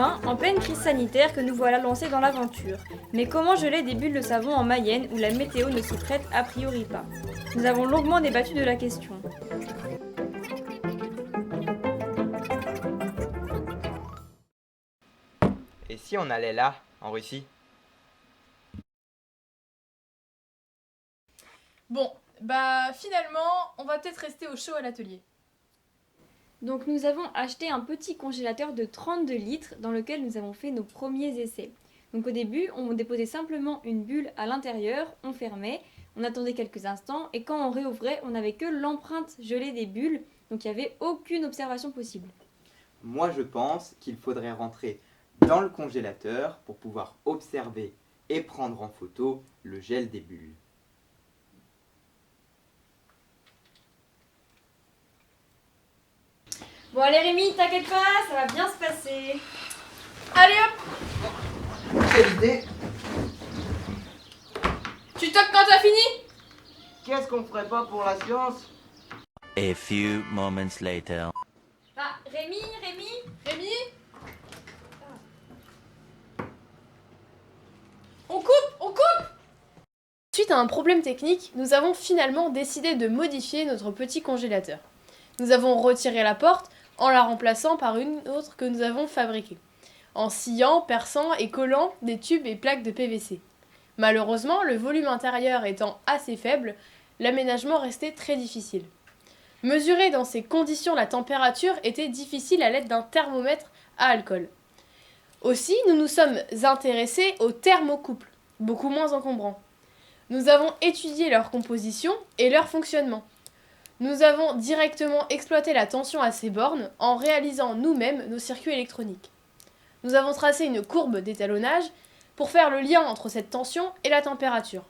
2020, en pleine crise sanitaire, que nous voilà lancés dans l'aventure. Mais comment geler des bulles de savon en Mayenne où la météo ne s'y prête a priori pas? Nous avons longuement débattu de la question. Et si on allait là, en Russie? Bon, finalement, on va peut-être rester au chaud à l'atelier. Donc nous avons acheté un petit congélateur de 32 litres dans lequel nous avons fait nos premiers essais. Donc au début, on déposait simplement une bulle à l'intérieur, on fermait, on attendait quelques instants et quand on réouvrait, on n'avait que l'empreinte gelée des bulles, donc il n'y avait aucune observation possible. Moi, je pense qu'il faudrait rentrer dans le congélateur pour pouvoir observer et prendre en photo le gel des bulles. Bon allez Rémi, t'inquiète pas, ça va bien se passer. Allez hop! Quelle idée! Tu toques quand t'as fini? Qu'est-ce qu'on ferait pas pour la science? A few moments later. Ah, Rémi Rémi? On coupe! Suite à un problème technique, nous avons finalement décidé de modifier notre petit congélateur. Nous avons retiré la porte en la remplaçant par une autre que nous avons fabriquée, en sciant, perçant et collant des tubes et plaques de PVC. Malheureusement, le volume intérieur étant assez faible, l'aménagement restait très difficile. Mesurer dans ces conditions la température était difficile à l'aide d'un thermomètre à alcool. Aussi, nous nous sommes intéressés aux thermocouples, beaucoup moins encombrants. Nous avons étudié leur composition et leur fonctionnement. Nous avons directement exploité la tension à ces bornes en réalisant nous-mêmes nos circuits électroniques. Nous avons tracé une courbe d'étalonnage pour faire le lien entre cette tension et la température.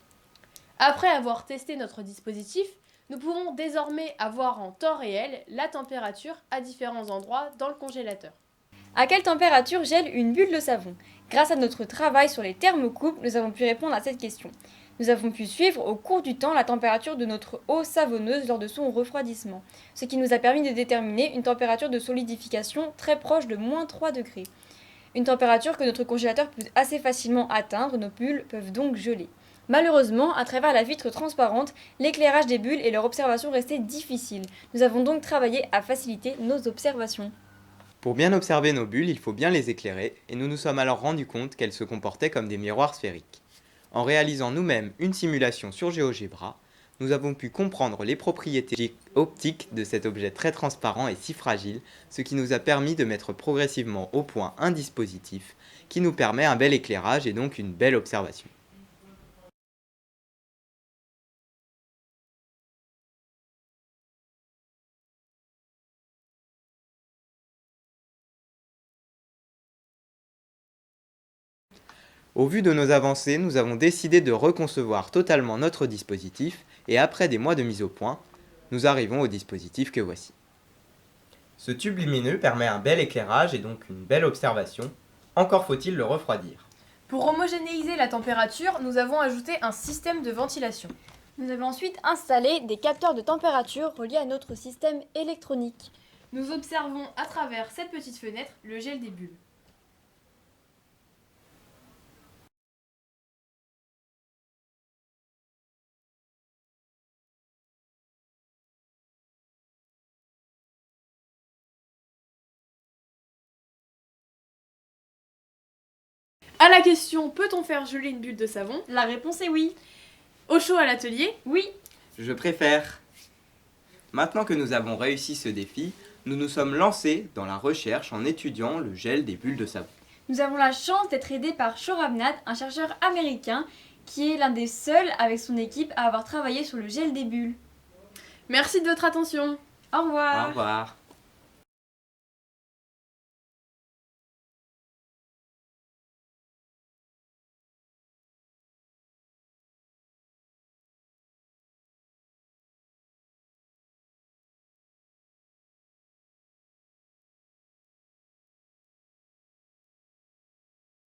Après avoir testé notre dispositif, nous pouvons désormais avoir en temps réel la température à différents endroits dans le congélateur. À quelle température gèle une bulle de savon? Grâce à notre travail sur les thermocouples, nous avons pu répondre à cette question. Nous avons pu suivre au cours du temps la température de notre eau savonneuse lors de son refroidissement, ce qui nous a permis de déterminer une température de solidification très proche de moins 3 degrés. Une température que notre congélateur peut assez facilement atteindre, nos bulles peuvent donc geler. Malheureusement, à travers la vitre transparente, l'éclairage des bulles et leur observation restaient difficiles. Nous avons donc travaillé à faciliter nos observations. Pour bien observer nos bulles, il faut bien les éclairer, et nous nous sommes alors rendus compte qu'elles se comportaient comme des miroirs sphériques. En réalisant nous-mêmes une simulation sur GeoGebra, nous avons pu comprendre les propriétés optiques de cet objet très transparent et si fragile, ce qui nous a permis de mettre progressivement au point un dispositif qui nous permet un bel éclairage et donc une belle observation. Au vu de nos avancées, nous avons décidé de reconcevoir totalement notre dispositif et après des mois de mise au point, nous arrivons au dispositif que voici. Ce tube lumineux permet un bel éclairage et donc une belle observation. Encore faut-il le refroidir. Pour homogénéiser la température, nous avons ajouté un système de ventilation. Nous avons ensuite installé des capteurs de température reliés à notre système électronique. Nous observons à travers cette petite fenêtre le gel des bulles. À la question « Peut-on faire geler une bulle de savon ?» La réponse est oui. Au chaud à l'atelier, Oui. Je préfère. Maintenant que nous avons réussi ce défi, nous nous sommes lancés dans la recherche en étudiant le gel des bulles de savon. Nous avons la chance d'être aidés par Shoramnat, un chercheur américain qui est l'un des seuls avec son équipe à avoir travaillé sur le gel des bulles. merci de votre attention. Au revoir. Au revoir.